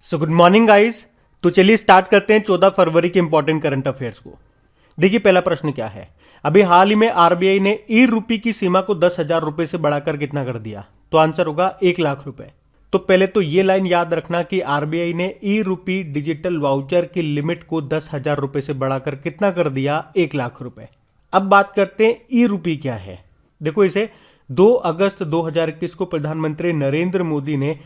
So good morning guys. तो चलिए start करते हैं 14 फरवरी के इंपॉर्टेंट करंट अफेयर्स को। देखिए पहला प्रश्न क्या है। अभी हाल ही में आरबीआई ने ई रूपी की सीमा को 10,000 रुपए से बढ़ाकर कितना कर दिया? तो आंसर होगा 1,00,000 रुपए। तो पहले तो ये लाइन याद रखना कि आरबीआई ने ई रूपी डिजिटल वाउचर की लिमिट को 10,000 रुपए से बढ़ाकर कितना कर दिया? 1,00,000 रुपए। अब बात करते हैं ई रूपी क्या है। देखो इसे 2 अगस्त 2021 को प्रधानमंत्री नरेंद्र मोदी ने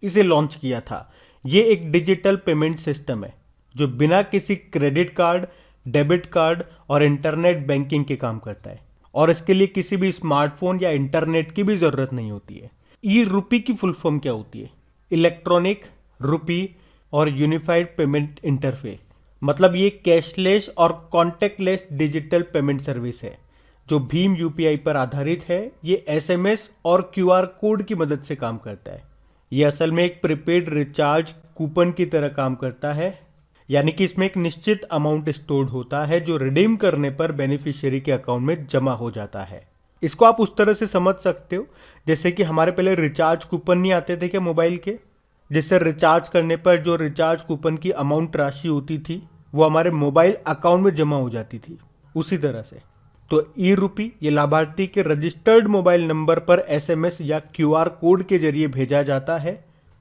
इसे लॉन्च किया था। ये एक डिजिटल पेमेंट सिस्टम है जो बिना किसी क्रेडिट कार्ड, डेबिट कार्ड और इंटरनेट बैंकिंग के काम करता है और इसके लिए किसी भी स्मार्टफोन या इंटरनेट की भी जरूरत नहीं होती है। ई रूपी की फुल फॉर्म क्या होती है? इलेक्ट्रॉनिक रूपी और यूनिफाइड पेमेंट इंटरफेस। मतलब ये कैशलेस और कॉन्टेक्टलेस डिजिटल पेमेंट सर्विस है जो भीम यूपीआई पर आधारित है। ये एसएमएस और क्यूआर कोड की मदद से काम करता है। ये असल में एक प्रीपेड रिचार्ज कूपन की तरह काम करता है, यानी कि इसमें एक निश्चित अमाउंट स्टोर्ड होता है जो रिडीम करने पर बेनिफिशियरी के अकाउंट में जमा हो जाता है। इसको आप उस तरह से समझ सकते हो जैसे कि हमारे पहले रिचार्ज कूपन नहीं आते थे क्या मोबाइल के, जिससे रिचार्ज करने पर जो रिचार्ज कूपन की अमाउंट राशि होती थी वो हमारे मोबाइल अकाउंट में जमा हो जाती थी। उसी तरह से तो ई रूपी ये लाभार्थी के रजिस्टर्ड मोबाइल नंबर पर एसएमएस या क्यूआर कोड के जरिए भेजा जाता है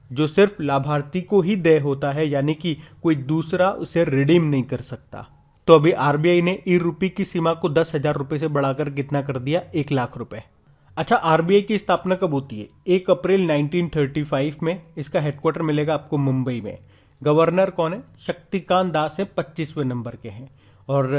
जो सिर्फ लाभार्थी को ही देय होता है, यानी कि कोई दूसरा उसे रिडीम नहीं कर सकता। तो अभी आरबीआई ने ई रूपी की सीमा को 10,000 रुपए से बढ़ाकर कितना कर दिया? 1,00,000 रुपए। अच्छा, आरबीआई की स्थापना कब होती है? 1 अप्रैल 1935 में। इसका हेडक्वार्टर मिलेगा आपको मुंबई में। गवर्नर कौन है? शक्तिकांत दास है, 25वें नंबर के हैं। और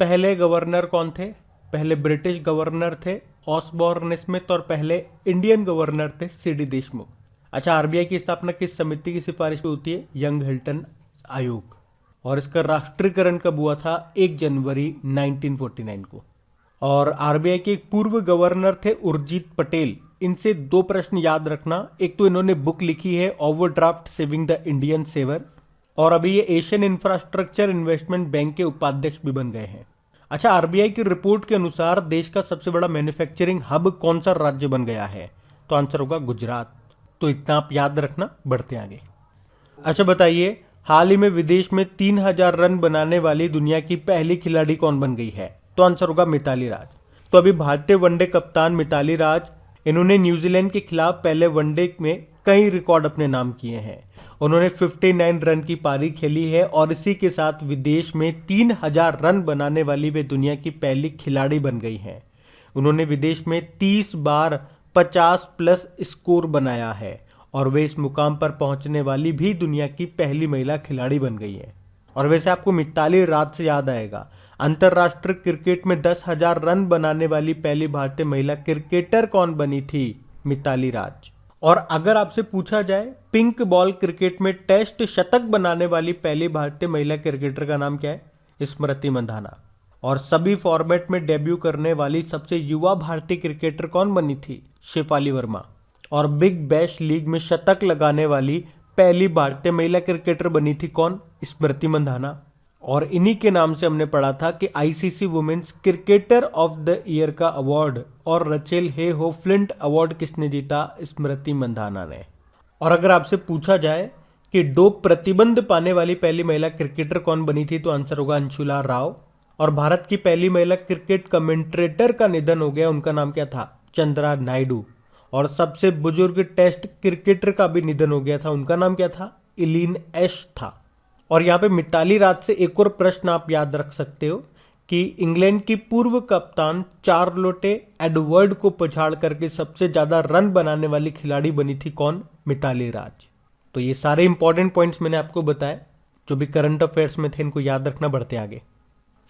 पहले गवर्नर कौन थे? पहले ब्रिटिश गवर्नर थे ऑसबॉर्न स्मिथ और पहले इंडियन गवर्नर थे सीडी देशमुख। अच्छा, आरबीआई की स्थापना किस समिति की सिफारिश पे होती है? यंग हिल्टन आयोग। और इसका राष्ट्रीयकरण कब हुआ था? 1 जनवरी 1949 को। और आरबीआई के एक पूर्व गवर्नर थे उर्जित पटेल। इनसे 2 प्रश्न याद रखना। एक तो इन्होंने बुक लिखी है overdraft saving the Indian saver, और अभी ये एशियन इंफ्रास्ट्रक्चर इन्वेस्टमेंट बैंक के उपाध्यक्ष भी बन गए हैं। अच्छा, आरबीआई की रिपोर्ट के अनुसार देश का सबसे बड़ा मैन्युफैक्चरिंग हब कौन सा राज्य बन गया है? तो आंसर होगा गुजरात। तो इतना आप याद रखना, बढ़ते आगे। अच्छा बताइए, हाल ही में विदेश में 3,000 रन बनाने वाली दुनिया की पहली खिलाड़ी कौन बन गई है? तो आंसर होगा मिताली राज। तो अभी भारतीय वनडे कप्तान मिताली राज, इन्होंने न्यूजीलैंड के खिलाफ पहले वनडे में कई रिकॉर्ड अपने नाम किए हैं। उन्होंने 59 रन की पारी खेली है और इसी के साथ विदेश में 3,000 रन बनाने वाली वे दुनिया की पहली खिलाड़ी बन गई हैं। उन्होंने विदेश में 30 बार 50 प्लस स्कोर बनाया है और वे इस मुकाम पर पहुंचने वाली भी दुनिया की पहली महिला खिलाड़ी बन गई है। और वैसे आपको मिताली राज से याद आएगा, अंतरराष्ट्रीय क्रिकेट में 10,000 रन बनाने वाली पहली भारतीय महिला क्रिकेटर कौन बनी थी? मिताली राज। और अगर आपसे पूछा जाए पिंक बॉल क्रिकेट में टेस्ट शतक बनाने वाली पहली भारतीय महिला क्रिकेटर का नाम क्या है? स्मृति मंधाना। और सभी फॉर्मेट में डेब्यू करने वाली सबसे युवा भारतीय क्रिकेटर कौन बनी थी? शेफाली वर्मा। और बिग बैश लीग में शतक लगाने वाली पहली भारतीय महिला क्रिकेटर बनी थी कौन? स्मृति मंधाना। और इन्हीं के नाम से हमने पढ़ा था कि ICC women's cricketer of the year का अवार्ड और Rachael Heyhoe Flint award किसने जीता? स्मृति मंधाना ने। और अगर आपसे पूछा जाए कि डोप प्रतिबंध पाने वाली पहली महिला क्रिकेटर कौन बनी थी? तो आंसर होगा अंशुला राव। और भारत की पहली महिला क्रिकेट कमेंट्रेटर का निधन हो गया, उनका नाम क्या था? चंद्रा नायडू। और सबसे बुजुर्ग टेस्ट क्रिकेटर का भी निधन हो गया था, उनका नाम क्या था? इलीन एश था। और यहाँ पे मिताली राज से एक और प्रश्न आप याद रख सकते हो कि इंग्लैंड की पूर्व कप्तान चार्लोटे एडवर्ड को पछाड़ करके सबसे ज्यादा रन बनाने वाली खिलाड़ी बनी थी कौन? मिताली राज। तो ये सारे इंपॉर्टेंट पॉइंट्स मैंने आपको बताए जो भी करंट अफेयर्स में थे, इनको याद रखना, बढ़ते आगे।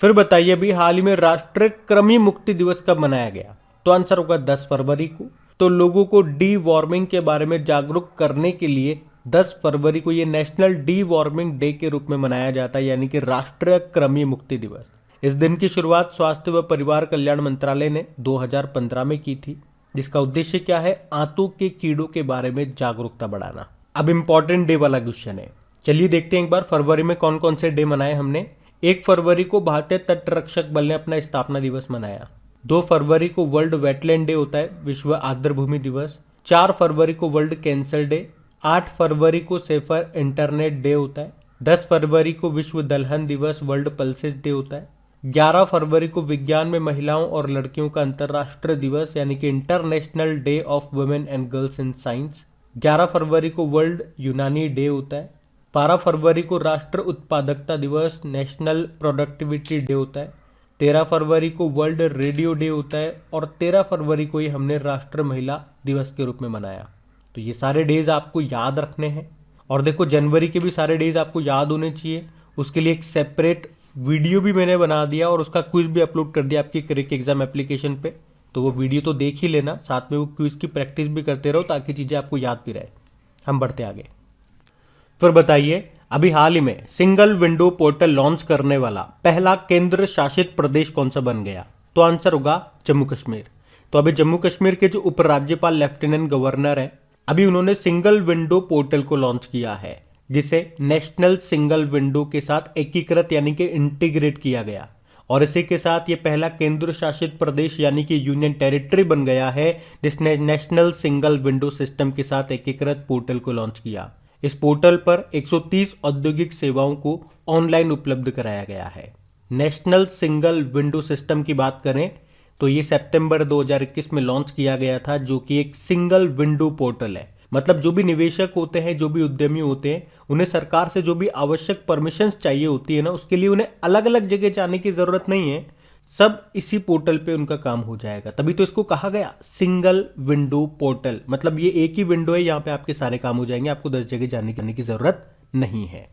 फिर बताइए, अभी हाल ही में राष्ट्रीय कृमि मुक्ति दिवस कब मनाया गया? तो आंसर होगा 10 फरवरी को। तो लोगों को डी वार्मिंग के बारे में जागरूक करने के लिए 10 फरवरी को ये नेशनल डी वार्मिंग डे के रूप में मनाया जाता है, यानी कि राष्ट्रीय कृमि मुक्ति दिवस। इस दिन की शुरुआत स्वास्थ्य व परिवार कल्याण मंत्रालय ने 2015 में की थी, जिसका उद्देश्य क्या है? आंतों के कीड़ों के बारे में जागरूकता बढ़ाना। अब इंपॉर्टेंट डे वाला क्वेश्चन है, चलिए देखते हैं एक बार फरवरी में कौन कौन से डे मनाए हमने। 1 फरवरी को भारतीय तट रक्षक बल ने अपना स्थापना दिवस मनाया। 2 फरवरी को वर्ल्ड वेटलैंड डे होता है, विश्व आर्द्र भूमि दिवस। 4 फरवरी को वर्ल्ड कैंसर डे 8 फरवरी को सेफर इंटरनेट डे होता है। 10 फरवरी को विश्व दलहन दिवस वर्ल्ड पल्सेस डे होता है। 11 फरवरी को विज्ञान में महिलाओं और लड़कियों का अंतर्राष्ट्रीय दिवस यानी कि international day of women and girls in science. 11 फरवरी को वर्ल्ड यूनानी डे होता है। 12 फरवरी को राष्ट्र उत्पादकता दिवस नेशनल प्रोडक्टिविटी डे होता है। 13 फरवरी को वर्ल्ड रेडियो डे होता है और 13 फरवरी को ही हमने राष्ट्र महिला दिवस के रूप में मनाया। तो ये सारे डेज आपको याद रखने हैं। और देखो जनवरी के भी सारे डेज आपको याद होने चाहिए। उसके लिए एक सेपरेट वीडियो भी मैंने बना दिया और उसका क्विज भी अपलोड कर दिया आपकी क्रिक एग्जाम एप्लीकेशन पे। तो वो वीडियो तो देख ही लेना, साथ में वो क्विज की प्रैक्टिस भी करते रहो ताकि चीज़ें आपको याद भी रहे। हम बढ़ते आगे। फिर बताइए, अभी हाल ही में सिंगल विंडो पोर्टल लॉन्च करने वाला पहला केंद्र शासित प्रदेश कौन सा बन गया? तो आंसर होगा जम्मू कश्मीर। तो अभी जम्मू कश्मीर के जो उपराज्यपाल लेफ्टिनेंट गवर्नर हैं, अभी उन्होंने सिंगल विंडो पोर्टल को लॉन्च किया है, जिसे नेशनल सिंगल विंडो के साथ एकीकृत यानी कि इंटीग्रेट किया गया। और इसी के साथ ये पहला केंद्र शासित प्रदेश यानी कि यूनियन टेरिटरी बन गया है जिसने नेशनल सिंगल विंडो सिस्टम के साथ एकीकृत पोर्टल को लॉन्च किया। इस पोर्टल पर 130 औद्योगिक सेवाओं को ऑनलाइन उपलब्ध कराया गया है। नेशनल सिंगल विंडो सिस्टम की बात करें तो ये सितंबर 2021 में लॉन्च किया गया था, जो कि एक सिंगल विंडो पोर्टल है। मतलब जो भी निवेशक होते हैं, जो भी उद्यमी होते हैं, उन्हें सरकार से जो भी आवश्यक परमिशंस चाहिए होती है ना, उसके लिए उन्हें अलग अलग जगह जाने की जरूरत नहीं है। सब इसी पोर्टल पे उनका काम हो जाएगा। तभी तो इसको कहा गया सिंगल विंडो पोर्टल। मतलब ये एक ही विंडो है, यहाँ पे आपके सारे काम हो जाएंगे, आपको 10 जगह जाने की जरूरत नहीं है।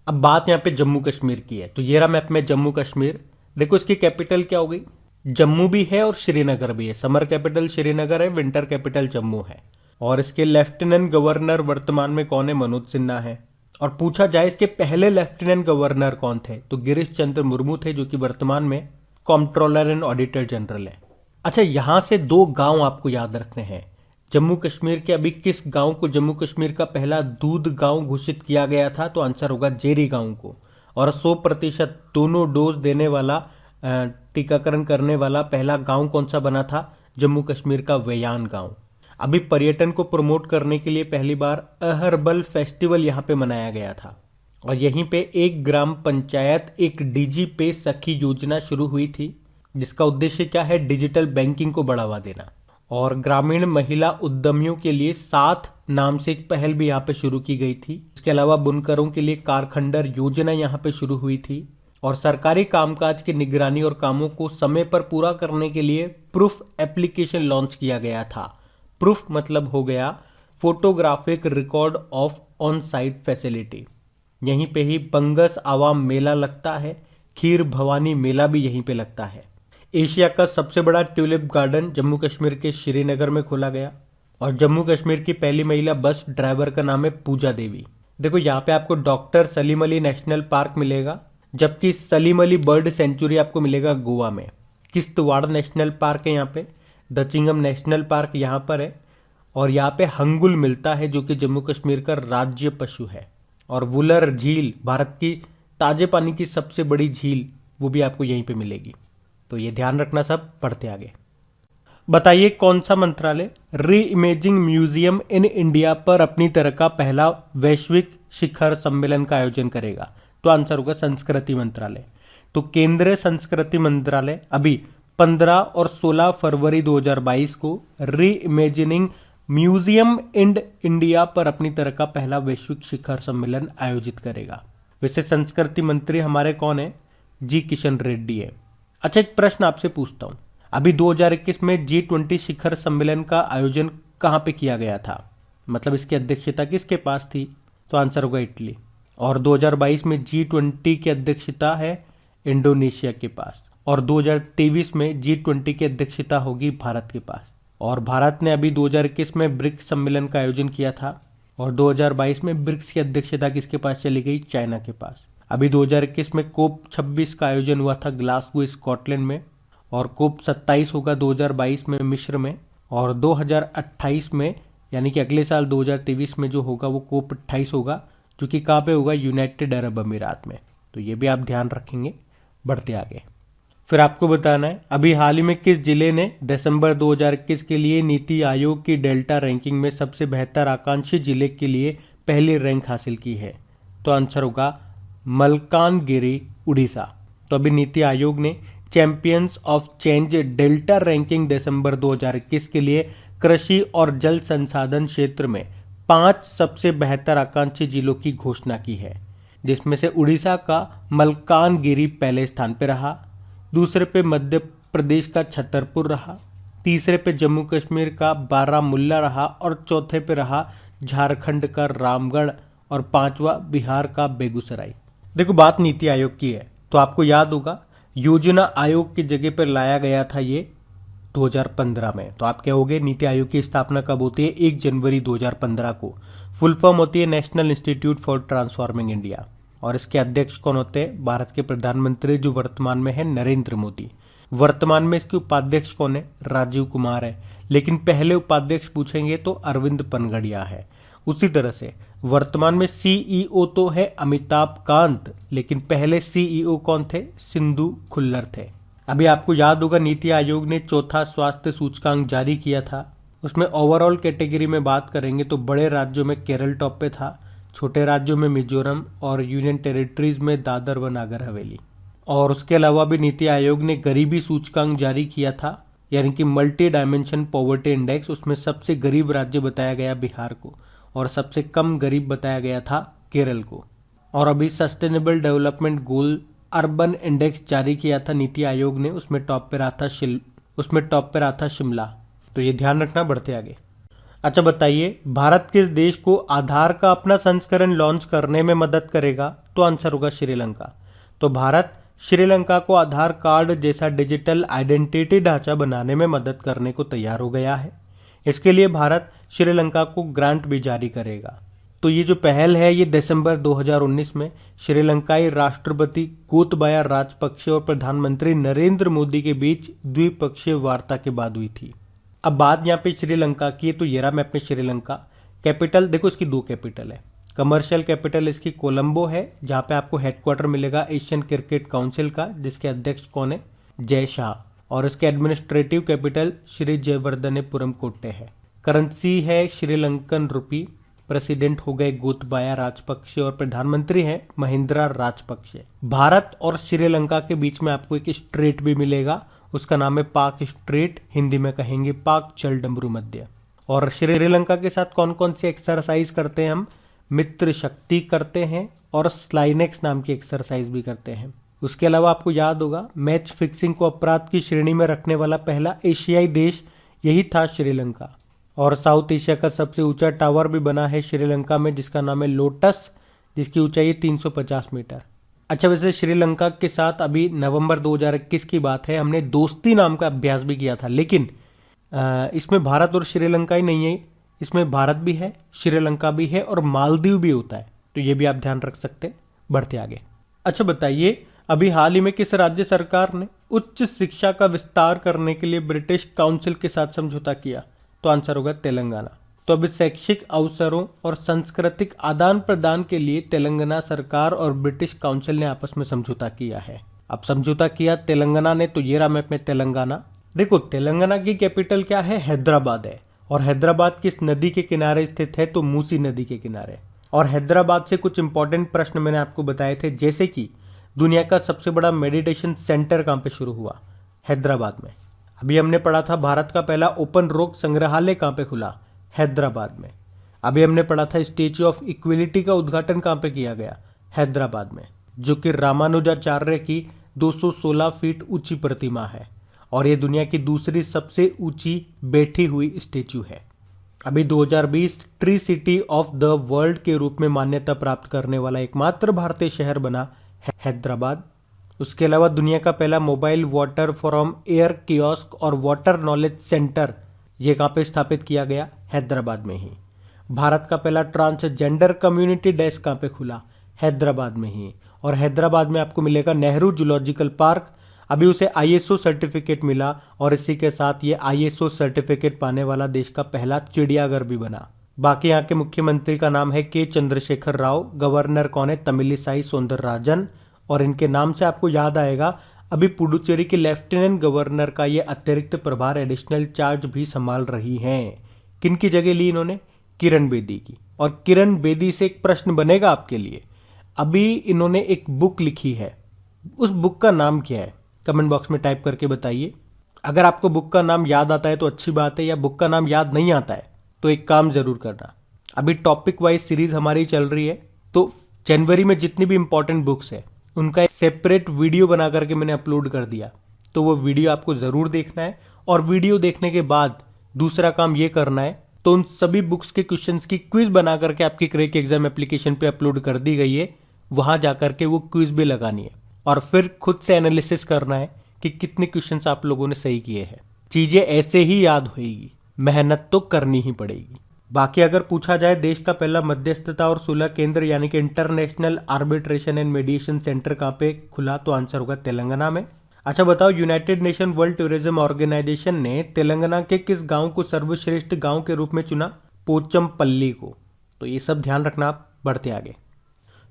अब बात यहाँ पे जम्मू कश्मीर की है। तो ये रहा मैप में जम्मू कश्मीर। देखो इसकी कैपिटल क्या हो गई? जम्मू भी है और श्रीनगर भी है। समर कैपिटल श्रीनगर है, विंटर कैपिटल जम्मू है। और इसके लेफ्टिनेंट गवर्नर वर्तमान में कौन है? मनोज सिन्हा है। और पूछा जाए इसके पहले लेफ्टिनेंट गवर्नर कौन थे, तो गिरीश चंद्र मुर्मू थे, जो कि वर्तमान में कंट्रोलर एंड ऑडिटर जनरल है। अच्छा, यहां से 2 गांव आपको याद रखने हैं जम्मू कश्मीर के। अभी किस गांव को जम्मू कश्मीर का पहला दूध गांव घोषित किया गया था? तो आंसर होगा जेरी गांव को। और 100% दोनों डोज देने वाला, टीकाकरण करने वाला पहला गांव कौन सा बना था? जम्मू कश्मीर का वेयान गांव। अभी पर्यटन को प्रमोट करने के लिए पहली बार अहर्बल फेस्टिवल यहाँ पे मनाया गया था। और यहीं पे एक ग्राम पंचायत एक डीजी पे सखी योजना शुरू हुई थी, जिसका उद्देश्य क्या है? डिजिटल बैंकिंग को बढ़ावा देना। और ग्रामीण महिला उद्यमियों के लिए 7 नाम से एक पहल भी यहाँ पे शुरू की गई थी। इसके अलावा बुनकरों के लिए कारखंडर योजना यहाँ पे शुरू हुई थी। और सरकारी कामकाज की निगरानी और कामों को समय पर पूरा करने के लिए प्रूफ एप्लीकेशन लॉन्च किया गया था। प्रूफ मतलब हो गया photographic record of on site facility. यहीं पे ही बंगस आवाम मेला लगता है, खीर भवानी मेला भी यहीं पे लगता है। एशिया का सबसे बड़ा ट्यूलिप गार्डन जम्मू कश्मीर के श्रीनगर में खोला गया। और जम्मू कश्मीर की पहली महिला बस ड्राइवर का नाम है पूजा देवी। देखो यहाँ पे आपको doctor Salim Ali national park मिलेगा, जबकि सलीम अली बर्ड सेंचुरी आपको मिलेगा गोवा में। किश्तवाड़ नेशनल पार्क है यहाँ पे। दचिंगम नेशनल पार्क यहाँ पर है। और यहाँ पे हंगुल मिलता है, जो कि जम्मू कश्मीर का राज्य पशु है। और वुलर झील, भारत की ताजे पानी की सबसे बड़ी झील, वो भी आपको यहीं पे मिलेगी। तो ये ध्यान रखना। सब पढ़ते आगे। बताइए कौन सा मंत्रालय री इमेजिंग म्यूजियम इन इंडिया पर अपनी तरह का पहला वैश्विक शिखर सम्मेलन का आयोजन करेगा? तो आंसर होगा संस्कृति मंत्रालय। तो केंद्रीय संस्कृति मंत्रालय अभी 15 और 16 फरवरी 2022 को री इमेजिनिंग म्यूजियम इन इंडिया पर अपनी तरह का पहला वैश्विक शिखर सम्मेलन आयोजित करेगा। वैसे संस्कृति मंत्री हमारे कौन है? जी किशन रेड्डी है। अच्छा, एक प्रश्न आपसे पूछता हूं, अभी 2021 में G20 शिखर सम्मेलन का आयोजन कहां पे किया गया था? मतलब इसकी अध्यक्षता किसके पास थी? तो आंसर होगा इटली। और 2022 में G20 की अध्यक्षता है इंडोनेशिया के पास। और 2023 में G20 की अध्यक्षता होगी भारत के पास। और भारत ने अभी 2021 में ब्रिक्स सम्मेलन का आयोजन किया था। और 2022 में ब्रिक्स की अध्यक्षता किसके पास चली गई? चाइना के पास। अभी 2021 में कोप 26 का आयोजन हुआ था ग्लासगो स्कॉटलैंड में। और कोप 27 होगा 2022 में मिस्र में। और 2028 में यानी कि अगले साल 2023 में जो होगा वो कोप 28 होगा, जो कि कहाँ पे होगा? यूनाइटेड अरब अमीरात में। तो ये भी आप ध्यान रखेंगे। बढ़ते आगे। फिर आपको बताना है अभी हाल ही में किस जिले ने दिसंबर 2021 के लिए नीति आयोग की डेल्टा रैंकिंग में सबसे बेहतर आकांक्षी जिले के लिए पहली रैंक हासिल की है। तो आंसर होगा मलकानगिरी, उड़ीसा। तो अभी नीति आयोग ने champions of change delta ranking दिसंबर 2021 के लिए कृषि और जल संसाधन क्षेत्र में 5 सबसे बेहतर आकांक्षी जिलों की घोषणा की है, जिसमें से उड़ीसा का मलकानगिरी पहले स्थान पर रहा, दूसरे पे मध्य प्रदेश का छतरपुर रहा, तीसरे पे जम्मू कश्मीर का बारामुल्ला रहा और चौथे पे रहा झारखंड का रामगढ़ और पांचवा बिहार का बेगूसराय। देखो बात नीति आयोग की है तो आपको याद होगा योजना आयोग की जगह पर लाया गया था ये 2015 में। तो आप कहोगे नीति आयोग की स्थापना कब होती है? 1 जनवरी 2015 को। फुल फॉर्म होती है national institute for transforming India और इसके अध्यक्ष कौन होते हैं? भारत के प्रधानमंत्री जो वर्तमान में है नरेंद्र मोदी। वर्तमान में इसके उपाध्यक्ष कौन है? राजीव कुमार है। लेकिन पहले उपाध्यक्ष पूछेंगे तो अरविंद पनगड़िया है। उसी तरह से वर्तमान में सीईओ तो है अमिताभ कांत, लेकिन पहले सीईओ कौन थे? सिंधु खुल्लर थे। अभी आपको याद होगा नीति आयोग ने चौथा स्वास्थ्य सूचकांक जारी किया था। उसमें ओवरऑल कैटेगरी में बात करेंगे तो बड़े राज्यों में केरल टॉप पे था, छोटे राज्यों में मिजोरम और यूनियन टेरिटरीज में दादर व नागर हवेली। और उसके अलावा भी नीति आयोग ने गरीबी सूचकांक जारी किया था, यानी कि मल्टी डायमेंशन पॉवर्टी इंडेक्स। उसमें सबसे गरीब राज्य बताया गया बिहार को और सबसे कम गरीब बताया गया था केरल को। और अभी sustainable development goal urban index जारी किया था नीति आयोग ने, उसमें टॉप पे रहा था शिमला। तो ये ध्यान रखना। बढ़ते आगे। अच्छा बताइए भारत किस देश को आधार का अपना संस्करण लॉन्च करने में मदद करेगा? तो आंसर होगा श्रीलंका। तो भारत श्रीलंका को आधार कार्ड जैसा डिजिटल आइडेंटिटी ढांचा बनाने में मदद करने को तैयार हो गया है। इसके लिए भारत श्रीलंका को ग्रांट भी जारी करेगा। तो ये जो पहल है ये दिसंबर 2019 में श्रीलंकाई राष्ट्रपति गोतबाया राजपक्षे और प्रधानमंत्री नरेंद्र मोदी के बीच द्विपक्षीय वार्ता के बाद हुई थी। अब बात यहाँ पे श्रीलंका की है तो ये रहा मैप में श्रीलंका। कैपिटल देखो इसकी 2 कैपिटल है। कमर्शियल कैपिटल इसकी कोलंबो है, जहाँ पे आपको हेडक्वार्टर मिलेगा एशियन क्रिकेट काउंसिल का, जिसके अध्यक्ष कौन है? जय शाह। और इसके एडमिनिस्ट्रेटिव कैपिटल श्री जयवर्धनेपुरम कोट्टे है। करेंसी है श्रीलंकन रुपी। प्रेसिडेंट हो गए गोतबाया राजपक्षे और प्रधानमंत्री हैं महिंद्रा राजपक्षे। भारत और श्रीलंका के बीच में आपको एक स्ट्रेट भी मिलेगा, उसका नाम है पाक स्ट्रेट, हिंदी में कहेंगे पाक चलडमरू मध्य। और श्रीलंका के साथ कौन कौन सी एक्सरसाइज करते हैं हम? मित्र शक्ति करते हैं और स्लाइनेक्स नाम की एक्सरसाइज भी करते हैं। उसके अलावा आपको याद होगा मैच फिक्सिंग को अपराध की श्रेणी में रखने वाला पहला एशियाई देश यही था श्रीलंका। और साउथ एशिया का सबसे ऊंचा टावर भी बना है श्रीलंका में, जिसका नाम है लोटस, जिसकी ऊंचाई 350 मीटर। अच्छा वैसे श्रीलंका के साथ अभी नवंबर 2021 की बात है, हमने दोस्ती नाम का अभ्यास भी किया था, लेकिन इसमें भारत और श्रीलंका ही नहीं है, इसमें भारत भी है, श्रीलंका भी है और मालदीव भी होता है। तो ये भी आप ध्यान रख सकते हैं। बढ़ते आगे। अच्छा बताइए अभी हाल ही में किस राज्य सरकार ने उच्च शिक्षा का विस्तार करने के लिए ब्रिटिश काउंसिल के साथ समझौता किया? तो आंसर होगा तेलंगाना। तो अभी शैक्षिक अवसरों और सांस्कृतिक आदान प्रदान के लिए तेलंगाना सरकार और ब्रिटिश काउंसिल ने आपस में समझौता किया है। अब समझौता किया तेलंगाना ने, तो ये रहा मैप में तेलंगाना। देखो तेलंगाना की कैपिटल क्या है? हैदराबाद है। और हैदराबाद किस नदी के किनारे स्थित है? तो मूसी नदी के किनारे। और हैदराबाद से कुछ इंपॉर्टेंट प्रश्न मैंने आपको बताए थे, जैसे कि दुनिया का सबसे बड़ा मेडिटेशन सेंटर कहाँ पे शुरू हुआ? हैदराबाद में। अभी हमने पढ़ा था भारत का पहला ओपन रोक संग्रहालय कहाँ पे खुला? हैदराबाद में। अभी हमने पढ़ा था स्टैच्यू ऑफ इक्विलिटी का उद्घाटन कहाँ पे किया गया? हैदराबाद में, जो कि रामानुजाचार्य की 216 फीट ऊंची प्रतिमा है और ये दुनिया की दूसरी सबसे ऊंची बैठी हुई स्टैच्यू है। अभी 2020 tree city of the world के रूप में मान्यता प्राप्त करने वाला एकमात्र भारतीय शहर बना हैदराबाद। उसके अलावा दुनिया का पहला mobile water from air kiosk और वाटर नॉलेज सेंटर ये कहाँ पे स्थापित किया गया? हैदराबाद में ही। भारत का पहला ट्रांसजेंडर कम्युनिटी डेस्क कहाँ पे खुला? हैदराबाद में ही। और हैदराबाद में आपको मिलेगा नेहरू जूलॉजिकल पार्क। अभी उसे आईएसओ सर्टिफिकेट मिला और इसी के साथ ये आईएसओ सर्टिफिकेट पाने वाला देश का पहला चिड़ियाघर भी बना। बाकी यहाँ के मुख्यमंत्री का नाम है के चंद्रशेखर राव। गवर्नर कौन है? तमिलिसाई सौंदरराजन। और इनके नाम से आपको याद आएगा अभी पुडुचेरी के लेफ्टिनेंट गवर्नर का ये अतिरिक्त प्रभार एडिशनल चार्ज भी संभाल रही हैं। किनकी जगह ली इन्होंने? किरण बेदी की। और किरण बेदी से एक प्रश्न बनेगा आपके लिए। अभी इन्होंने एक बुक लिखी है, उस बुक का नाम क्या है? कमेंट बॉक्स में टाइप करके बताइए। अगर आपको बुक का नाम याद आता है तो अच्छी बात है, या बुक का नाम याद नहीं आता है तो एक काम जरूर करना, अभी टॉपिक वाइज सीरीज हमारी चल रही है, तो जनवरी में जितनी भी इंपॉर्टेंट बुक्स है उनका एक सेपरेट वीडियो बना करके मैंने अपलोड कर दिया, तो वो वीडियो आपको ज़रूर देखना है। और वीडियो देखने के बाद दूसरा काम ये करना है, तो उन सभी बुक्स के क्वेश्चंस की क्विज बना करके आपकी क्रैक एग्जाम एप्लीकेशन पे अपलोड कर दी गई है, वहां जाकर के वो क्विज भी लगानी है और फिर खुद से एनालिसिस करना है कि कितने क्वेश्चंस आप लोगों ने सही किए हैं। चीजें ऐसे ही याद होएगी, मेहनत तो करनी ही पड़ेगी। बाकी अगर पूछा जाए देश का पहला मध्यस्थता और सुलह केंद्र यानी कि international arbitration and mediation centre कहाँ पे खुला, तो आंसर होगा तेलंगाना में। अच्छा बताओ, United Nation World Tourism Organisation ने तेलंगाना के किस गांव को सर्वश्रेष्ठ गांव के रूप में चुना? पोचमपल्ली को। तो ये सब ध्यान रखना, आप बढ़ते आगे।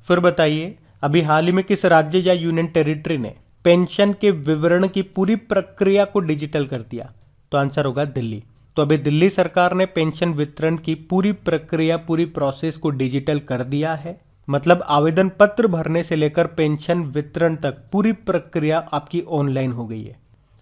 फिर बताइए, अभी हाल ही में किस राज्य या यूनियन टेरिटरी ने पेंशन के विवरण की पूरी प्रक्रिया को डिजिटल कर दिया? तो आंसर होगा दिल्ली। तो अभी दिल्ली सरकार ने पेंशन वितरण की पूरी प्रक्रिया, पूरी प्रोसेस को डिजिटल कर दिया है। मतलब आवेदन पत्र भरने से लेकर पेंशन वितरण तक पूरी प्रक्रिया आपकी ऑनलाइन हो गई है।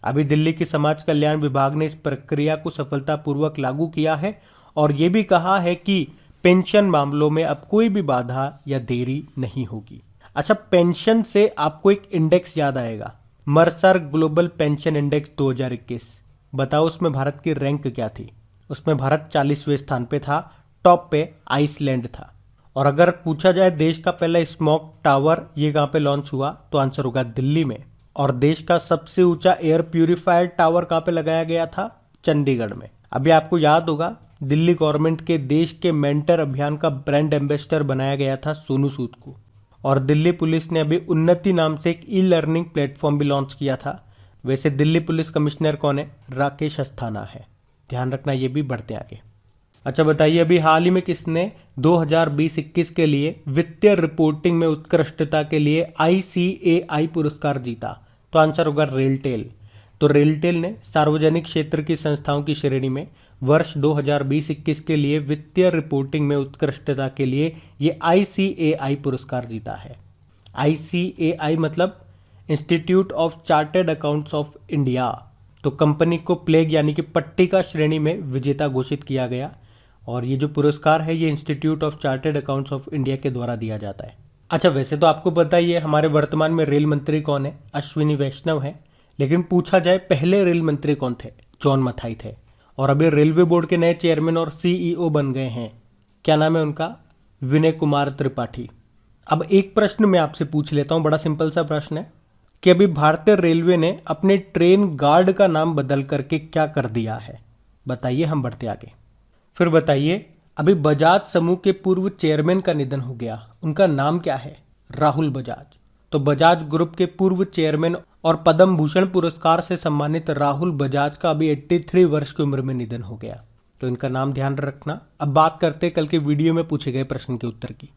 अभी दिल्ली की समाज कल्याण विभाग ने इस प्रक्रिया को सफलतापूर्वक लागू किया है और ये भी कहा है कि पेंशन मामलों में अब कोई भी बाधा या देरी नहीं होगी। अच्छा, पेंशन से आपको एक इंडेक्स याद आएगा, मर्सर ग्लोबल पेंशन इंडेक्स 2021। बताओ उसमें भारत की रैंक क्या थी? उसमें भारत 40वें स्थान पे था, टॉप पे आइसलैंड था। और अगर पूछा जाए देश का पहला स्मोक टावर ये कहाँ पे लॉन्च हुआ, तो आंसर होगा दिल्ली में। और देश का सबसे ऊंचा एयर प्यूरिफायर टावर कहाँ पे लगाया गया था? चंडीगढ़ में। अभी आपको याद होगा दिल्ली गवर्नमेंट के देश के मेंटर अभियान का ब्रांड एम्बेसडर बनाया गया था सोनू सूद को। और दिल्ली पुलिस ने अभी उन्नति नाम से एक ई लर्निंग प्लेटफॉर्म भी लॉन्च किया था। वैसे दिल्ली पुलिस कमिश्नर कौन है? राकेश अस्थाना है, ध्यान रखना, ये भी बढ़ते आगे। अच्छा बताइए, अभी हाल ही में किसने 2020-21 के लिए वित्तीय रिपोर्टिंग में उत्कृष्टता के लिए ICAI पुरस्कार जीता? तो आंसर होगा रेलटेल। तो रेलटेल ने सार्वजनिक क्षेत्र की संस्थाओं की श्रेणी में वर्ष 2020-21 के लिए वित्तीय रिपोर्टिंग में उत्कृष्टता के लिए ये ICAI पुरस्कार जीता है। ICAI मतलब institute of chartered accounts of India. तो कंपनी को प्लेग यानी कि पट्टिका श्रेणी में विजेता घोषित किया गया और ये जो पुरस्कार है ये institute of chartered accounts of India के द्वारा दिया जाता है। अच्छा, वैसे तो आपको पता ही है हमारे वर्तमान में रेल मंत्री कौन है? अश्विनी वैष्णव है। लेकिन पूछा जाए पहले रेल मंत्री कौन थे? जॉन मथाई थे। और अभी रेलवे बोर्ड के नए चेयरमैन और CEO बन गए हैं। क्या नाम है उनका? विनय कुमार त्रिपाठी। अब एक प्रश्न मैं आपसे पूछ लेता हूं, बड़ा सिंपल सा प्रश्न है कि अभी भारतीय रेलवे ने अपने ट्रेन गार्ड का नाम बदल करके क्या कर दिया है? बताइए, हम बढ़ते आगे। फिर बताइए, अभी बजाज समूह के पूर्व चेयरमैन का निधन हो गया, उनका नाम क्या है? राहुल बजाज। तो बजाज ग्रुप के पूर्व चेयरमैन और पद्म भूषण पुरस्कार से सम्मानित राहुल बजाज का अभी 83 वर्ष की उम्र में निधन हो गया। तो इनका नाम ध्यान रखना। अब बात करते कल के वीडियो में पूछे गए प्रश्न के उत्तर की।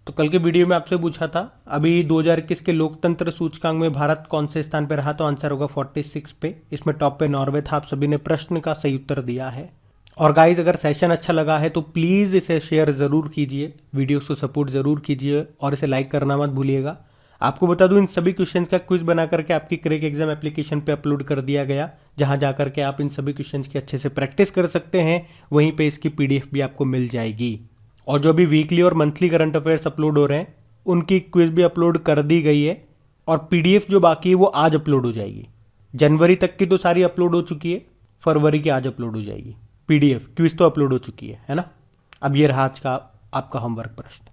तो कल के वीडियो में आपसे पूछा था अभी 2021 के लोकतंत्र सूचकांक में भारत कौन से स्थान पे रहा? तो आंसर होगा 46 पे। इसमें टॉप पे नॉर्वे था। आप सभी ने प्रश्न का सही उत्तर दिया है। और गाइज, अगर सेशन अच्छा लगा है तो प्लीज़ इसे शेयर ज़रूर कीजिए, वीडियोस को सपोर्ट ज़रूर कीजिए और इसे लाइक करना मत भूलिएगा। आपको बता दूं, इन सभी क्वेश्चंस का क्विज बना करके आपकी क्रैक एग्जाम एप्लीकेशन पे अपलोड कर दिया गया, जहां जाकर के आप इन सभी क्वेश्चंस की अच्छे से प्रैक्टिस कर सकते हैं। वहीं पे इसकी PDF भी आपको मिल जाएगी। और जो भी वीकली और मंथली करंट अफेयर्स अपलोड हो रहे हैं उनकी क्विज भी अपलोड कर दी गई है और PDF जो बाकी है वो आज अपलोड हो जाएगी। जनवरी तक की तो सारी अपलोड हो चुकी है, फरवरी की आज अपलोड हो जाएगी। PDF क्विज तो अपलोड हो चुकी है ना। अब ये रहा आज का आपका होमवर्क प्रश्न।